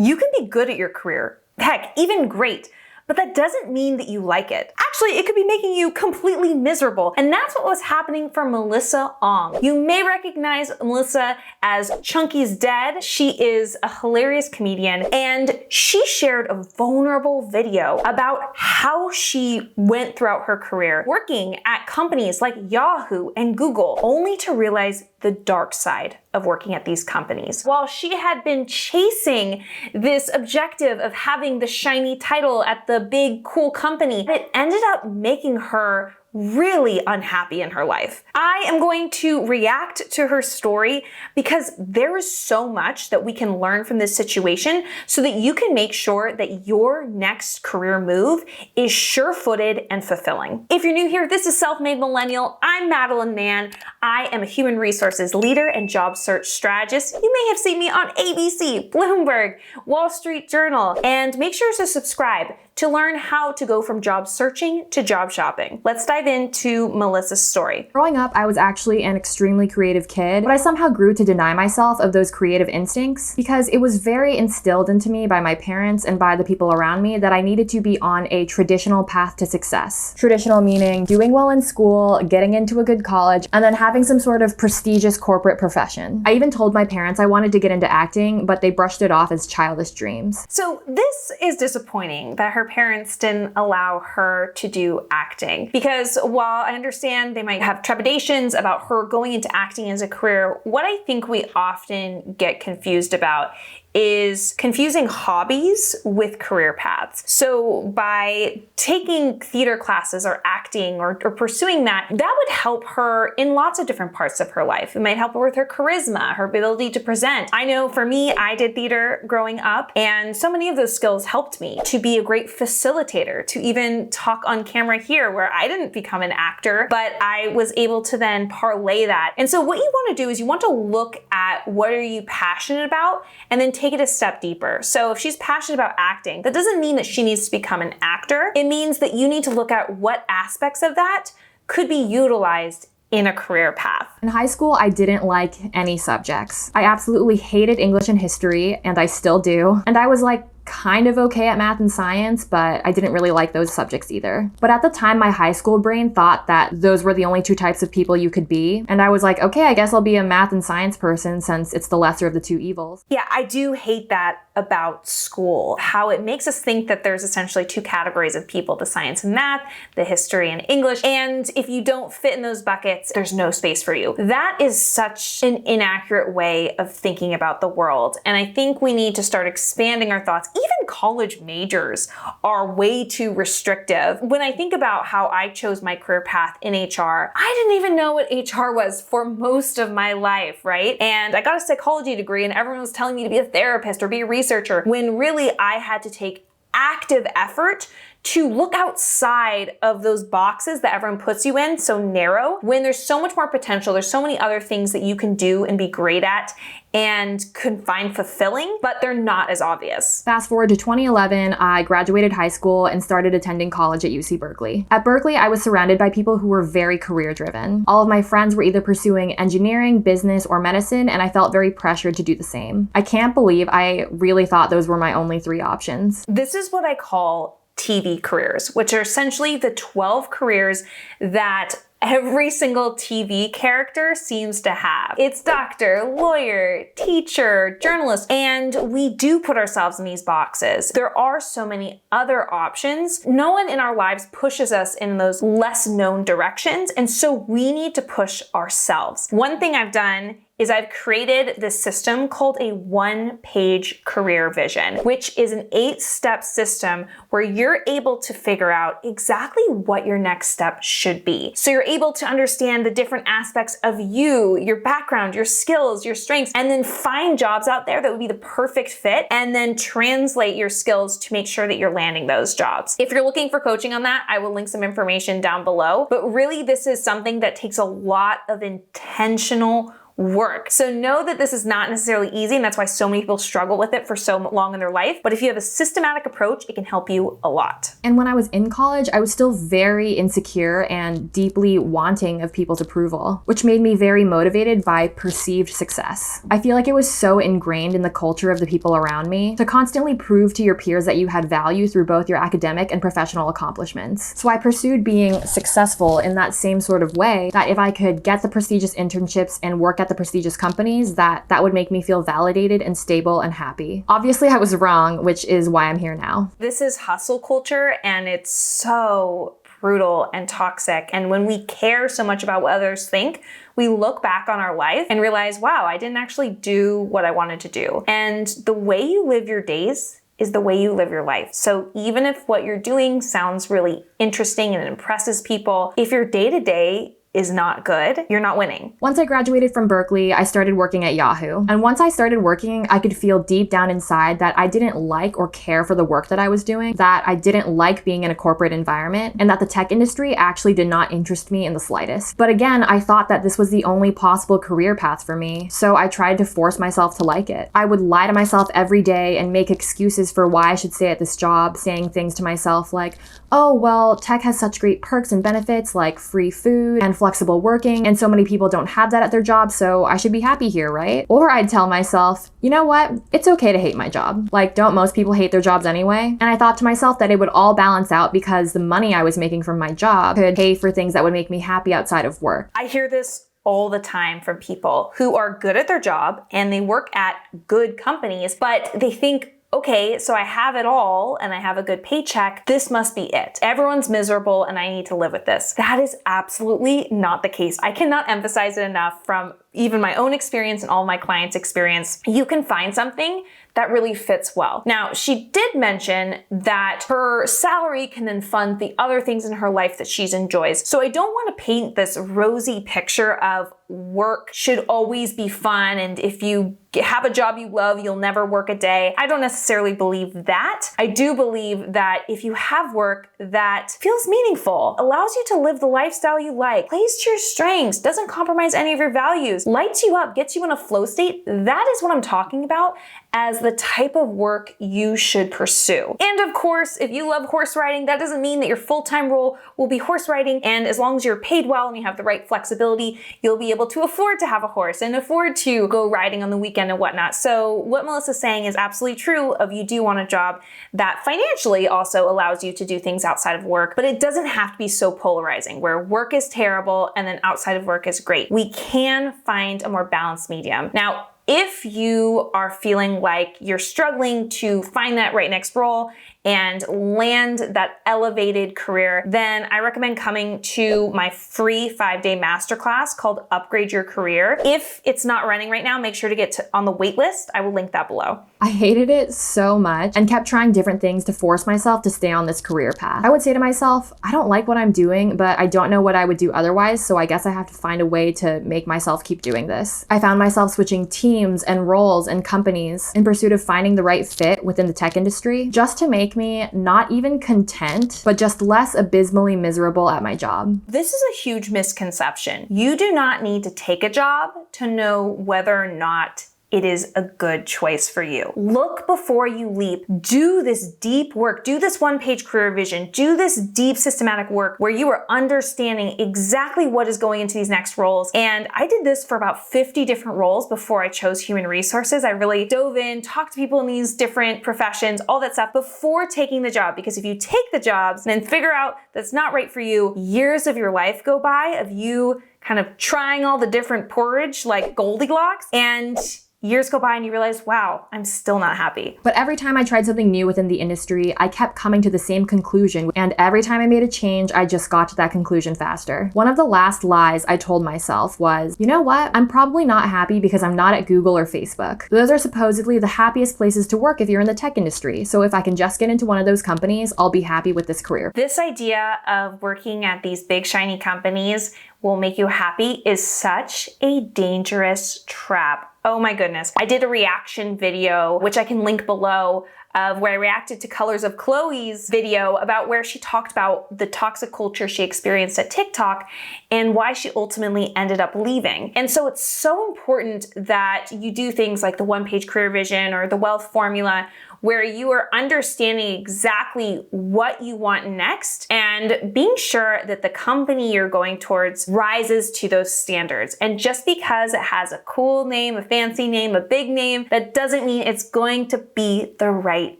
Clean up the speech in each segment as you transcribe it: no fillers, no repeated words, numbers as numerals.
You can be good at your career, heck, even great, but that doesn't mean that you like it. Actually, it could be making you completely miserable. And that's what was happening for Melissa Ong. You may recognize Melissa as Chunky's Dead. She is a hilarious comedian, and she shared a vulnerable video about how she went throughout her career working at companies like Yahoo and Google, only to realize the dark side of working at these companies. While she had been chasing this objective of having the shiny title at the big cool company, it ended up making her really unhappy in her life. I am going to react to her story because there is so much that we can learn from this situation so that you can make sure that your next career move is sure-footed and fulfilling. If you're new here, this is Self-Made Millennial. I'm Madeline Mann. I am a human resources leader and job search strategist. You may have seen me on ABC, Bloomberg, Wall Street Journal, and make sure to subscribe to learn how to go from job searching to job shopping. Let's dive into Melissa's story. Growing up, I was actually an extremely creative kid, but I somehow grew to deny myself of those creative instincts because it was very instilled into me by my parents and by the people around me that I needed to be on a traditional path to success. Traditional meaning doing well in school, getting into a good college, and then having some sort of prestigious corporate profession. I even told my parents I wanted to get into acting, but they brushed it off as childish dreams. So this is disappointing that her parents didn't allow her to do acting, because while I understand they might have trepidations about her going into acting as a career, what I think we often get confused about is confusing hobbies with career paths. So by taking theater classes or acting or pursuing that would help her in lots of different parts of her life. It might help her with her charisma, her ability to present. I know for me, I did theater growing up, and so many of those skills helped me to be a great facilitator, to even talk on camera here where I didn't become an actor, but I was able to then parlay that. And so what you want to do is you want to look at what are you passionate about and then take it a step deeper. So if she's passionate about acting, that doesn't mean that she needs to become an actor. It means that you need to look at what aspects of that could be utilized in a career path. In high school, I didn't like any subjects. I absolutely hated English and history, and I still do. And I was like kind of okay at math and science, but I didn't really like those subjects either. But at the time, my high school brain thought that those were the only two types of people you could be. And I was like, okay, I guess I'll be a math and science person since it's the lesser of the two evils. Yeah, I do hate that about school, how it makes us think that there's essentially two categories of people, the science and math, the history and English, and if you don't fit in those buckets, there's no space for you. That is such an inaccurate way of thinking about the world, and I think we need to start expanding our thoughts. Even college majors are way too restrictive. When I think about how I chose my career path in HR, I didn't even know what HR was for most of my life, right? And I got a psychology degree and everyone was telling me to be a therapist or be a researcher, when really I had to take active effort to look outside of those boxes that everyone puts you in, so narrow, when there's so much more potential, there's so many other things that you can do and be great at and can find fulfilling, but they're not as obvious. Fast forward to 2011, I graduated high school and started attending college at UC Berkeley. At Berkeley, I was surrounded by people who were very career driven. All of my friends were either pursuing engineering, business, or medicine, and I felt very pressured to do the same. I can't believe I really thought those were my only three options. This is what I call TV careers, which are essentially the 12 careers that every single TV character seems to have. It's doctor, lawyer, teacher, journalist, and we do put ourselves in these boxes. There are so many other options. No one in our lives pushes us in those less known directions, and so we need to push ourselves. One thing I've done is I've created this system called a one-page career vision, which is an 8-step system where you're able to figure out exactly what your next step should be. So you're able to understand the different aspects of you, your background, your skills, your strengths, and then find jobs out there that would be the perfect fit, and then translate your skills to make sure that you're landing those jobs. If you're looking for coaching on that, I will link some information down below. But really, this is something that takes a lot of intentional work. So know that this is not necessarily easy, and that's why so many people struggle with it for so long in their life. But if you have a systematic approach, it can help you a lot. And when I was in college, I was still very insecure and deeply wanting of people's approval, which made me very motivated by perceived success. I feel like it was so ingrained in the culture of the people around me to constantly prove to your peers that you had value through both your academic and professional accomplishments. So I pursued being successful in that same sort of way, that if I could get the prestigious internships and work at the prestigious companies, that would make me feel validated and stable and happy. Obviously, I was wrong, which is why I'm here now. This is hustle culture, and it's so brutal and toxic. And when we care so much about what others think, we look back on our life and realize, wow, I didn't actually do what I wanted to do. And the way you live your days is the way you live your life. So even if what you're doing sounds really interesting and it impresses people, if your day-to-day is not good, you're not winning. Once I graduated from Berkeley, I started working at Yahoo. And once I started working, I could feel deep down inside that I didn't like or care for the work that I was doing, that I didn't like being in a corporate environment, and that the tech industry actually did not interest me in the slightest. But again, I thought that this was the only possible career path for me, so I tried to force myself to like it. I would lie to myself every day and make excuses for why I should stay at this job, saying things to myself like, oh, well, tech has such great perks and benefits like free food and flexible working, and so many people don't have that at their job, so I should be happy here, right? Or I'd tell myself, you know what? It's okay to hate my job. Like, don't most people hate their jobs anyway? And I thought to myself that it would all balance out because the money I was making from my job could pay for things that would make me happy outside of work. I hear this all the time from people who are good at their job and they work at good companies, but they think, okay, so I have it all and I have a good paycheck. This must be it. Everyone's miserable and I need to live with this. That is absolutely not the case. I cannot emphasize it enough from even my own experience and all my clients' experience. You can find something that really fits well. Now, she did mention that her salary can then fund the other things in her life that she enjoys. So I don't want to paint this rosy picture of work should always be fun, and if you have a job you love, you'll never work a day. I don't necessarily believe that. I do believe that if you have work that feels meaningful, allows you to live the lifestyle you like, plays to your strengths, doesn't compromise any of your values, lights you up, gets you in a flow state, that is what I'm talking about as the type of work you should pursue. And of course, if you love horse riding, that doesn't mean that your full-time role will be horse riding, and as long as you're paid well and you have the right flexibility, you'll be able to afford to have a horse and afford to go riding on the weekend and whatnot. So what Melissa's saying is absolutely true of you do want a job that financially also allows you to do things outside of work, but it doesn't have to be so polarizing where work is terrible and then outside of work is great. We can find a more balanced medium. Now, if you are feeling like you're struggling to find that right next role and land that elevated career, then I recommend coming to my free 5-day masterclass called Upgrade Your Career. If it's not running right now, make sure to get on the wait list. I will link that below. I hated it so much and kept trying different things to force myself to stay on this career path. I would say to myself, I don't like what I'm doing, but I don't know what I would do otherwise, so I guess I have to find a way to make myself keep doing this. I found myself switching teams and roles and companies in pursuit of finding the right fit within the tech industry, just to make me not even content, but just less abysmally miserable at my job. This is a huge misconception. You do not need to take a job to know whether or not it is a good choice for you. Look before you leap. Do this deep work. Do this one-page career vision. Do this deep systematic work where you are understanding exactly what is going into these next roles. And I did this for about 50 different roles before I chose human resources. I really dove in, talked to people in these different professions, all that stuff before taking the job. Because if you take the jobs and then figure out that's not right for you, years of your life go by of you kind of trying all the different porridge like Goldilocks, and years go by and you realize, wow, I'm still not happy. But every time I tried something new within the industry, I kept coming to the same conclusion. And every time I made a change, I just got to that conclusion faster. One of the last lies I told myself was, you know what? I'm probably not happy because I'm not at Google or Facebook. Those are supposedly the happiest places to work if you're in the tech industry. So if I can just get into one of those companies, I'll be happy with this career. This idea of working at these big shiny companies will make you happy is such a dangerous trap. Oh my goodness. I did a reaction video, which I can link below, of where I reacted to Colors of Chloe's video about where she talked about the toxic culture she experienced at TikTok and why she ultimately ended up leaving. And so it's so important that you do things like the one-page career vision or the wealth formula, where you are understanding exactly what you want next and being sure that the company you're going towards rises to those standards. And just because it has a cool name, a fancy name, a big name, that doesn't mean it's going to be the right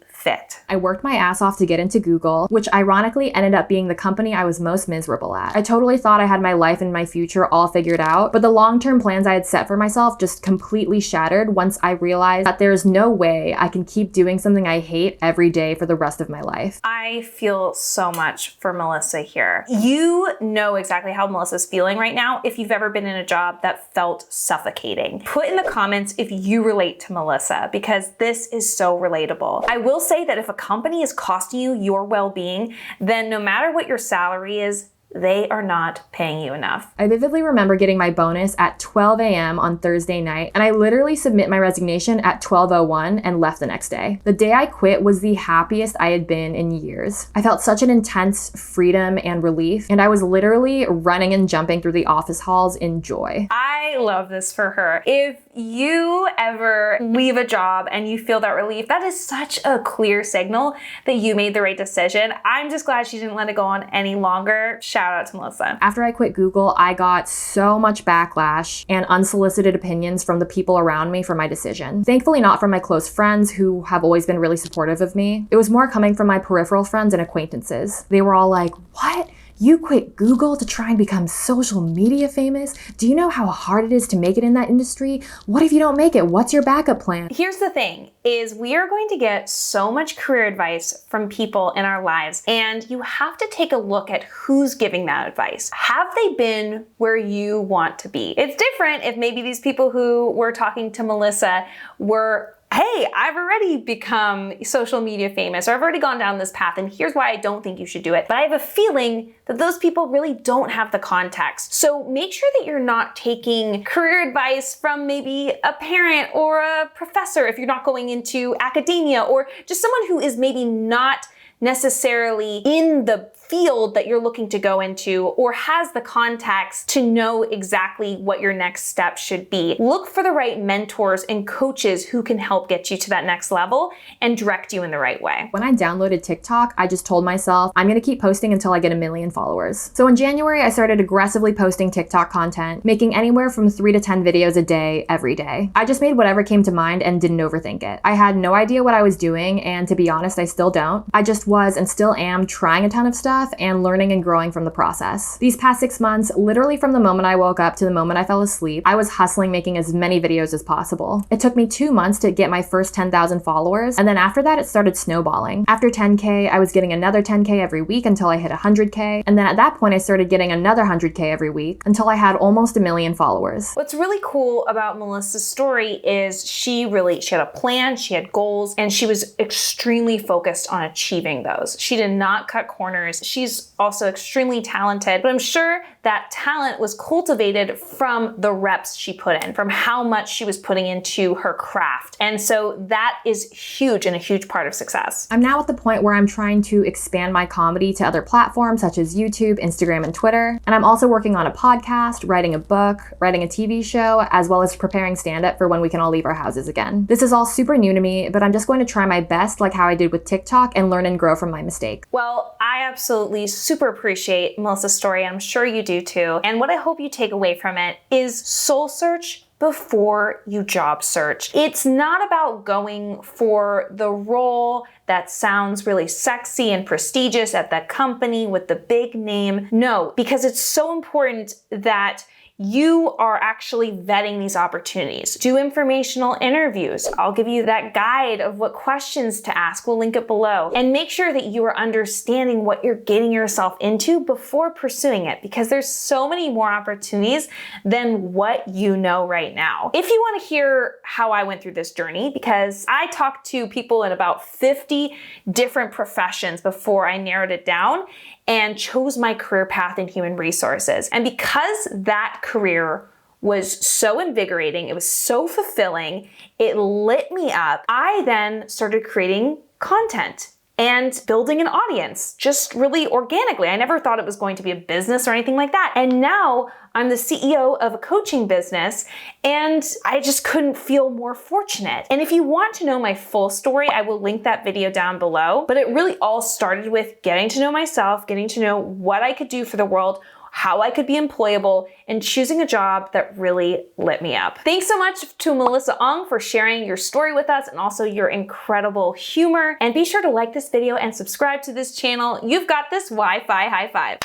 fit. I worked my ass off to get into Google, which ironically ended up being the company I was most miserable at. I totally thought I had my life and my future all figured out, but the long-term plans I had set for myself just completely shattered once I realized that there's no way I can keep doing something I hate every day for the rest of my life. I feel so much for Melissa here. You know exactly how Melissa's feeling right now if you've ever been in a job that felt suffocating. Put in the comments if you relate to Melissa, because this is so relatable. I will say that if a company is costing you your well-being, then no matter what your salary is, they are not paying you enough. I vividly remember getting my bonus at 12 a.m. on Thursday night, and I literally submit my resignation at 12:01 and left the next day. The day I quit was the happiest I had been in years. I felt such an intense freedom and relief, and I was literally running and jumping through the office halls in joy. I love this for her. If you ever leave a job and you feel that relief, that is such a clear signal that you made the right decision. I'm just glad she didn't let it go on any longer. Shout out to Melissa. After I quit Google, I got so much backlash and unsolicited opinions from the people around me for my decision. Thankfully, not from my close friends who have always been really supportive of me. It was more coming from my peripheral friends and acquaintances. They were all like, "What? You quit Google to try and become social media famous? Do you know how hard it is to make it in that industry? What if you don't make it? What's your backup plan?" Here's the thing, is we are going to get so much career advice from people in our lives, and you have to take a look at who's giving that advice. Have they been where you want to be? It's different if maybe these people who were talking to Melissa were, "Hey, I've already become social media famous, or I've already gone down this path, and here's why I don't think you should do it." But I have a feeling that those people really don't have the context. So make sure that you're not taking career advice from maybe a parent or a professor if you're not going into academia, or just someone who is maybe not necessarily in the field that you're looking to go into or has the context to know exactly what your next step should be. Look for the right mentors and coaches who can help get you to that next level and direct you in the right way. When I downloaded TikTok, I just told myself, I'm gonna keep posting until I get 1 million followers. So in January, I started aggressively posting TikTok content, making anywhere from 3 to 10 videos a day, every day. I just made whatever came to mind and didn't overthink it. I had no idea what I was doing, and to be honest, I still don't. I just was and still am trying a ton of stuff and learning and growing from the process. These past 6 months, literally from the moment I woke up to the moment I fell asleep, I was hustling making as many videos as possible. It took me 2 months to get my first 10,000 followers, and then after that, it started snowballing. After 10K, I was getting another 10K every week until I hit 100K, and then at that point, I started getting another 100K every week until I had almost 1 million followers. What's really cool about Melissa's story is she had a plan, she had goals, and she was extremely focused on achieving those. She did not cut corners. She's also extremely talented, but I'm sure that talent was cultivated from the reps she put in, from how much she was putting into her craft. And so that is huge and a huge part of success. I'm now at the point where I'm trying to expand my comedy to other platforms such as YouTube, Instagram, and Twitter. And I'm also working on a podcast, writing a book, writing a TV show, as well as preparing stand-up for when we can all leave our houses again. This is all super new to me, but I'm just going to try my best like how I did with TikTok and learn and grow from my mistake. Well, I absolutely super appreciate Melissa's story. I'm sure you do too. And what I hope you take away from it is soul search before you job search. It's not about going for the role that sounds really sexy and prestigious at that company with the big name. No, because it's so important that you are actually vetting these opportunities. Do informational interviews. I'll give you that guide of what questions to ask. We'll link it below. And make sure that you are understanding what you're getting yourself into before pursuing it, because there's so many more opportunities than what you know right now. If you want to hear how I went through this journey, because I talked to people in about 50 different professions before I narrowed it down, and chose my career path in human resources. And because that career was so invigorating, it was so fulfilling, it lit me up, I then started creating content and building an audience just really organically. I never thought it was going to be a business or anything like that. And now I'm the CEO of a coaching business, and I just couldn't feel more fortunate. And if you want to know my full story, I will link that video down below. But it really all started with getting to know myself, getting to know what I could do for the world, how I could be employable, and choosing a job that really lit me up. Thanks so much to Melissa Ong for sharing your story with us and also your incredible humor. And be sure to like this video and subscribe to this channel. You've got this Wi-Fi high five.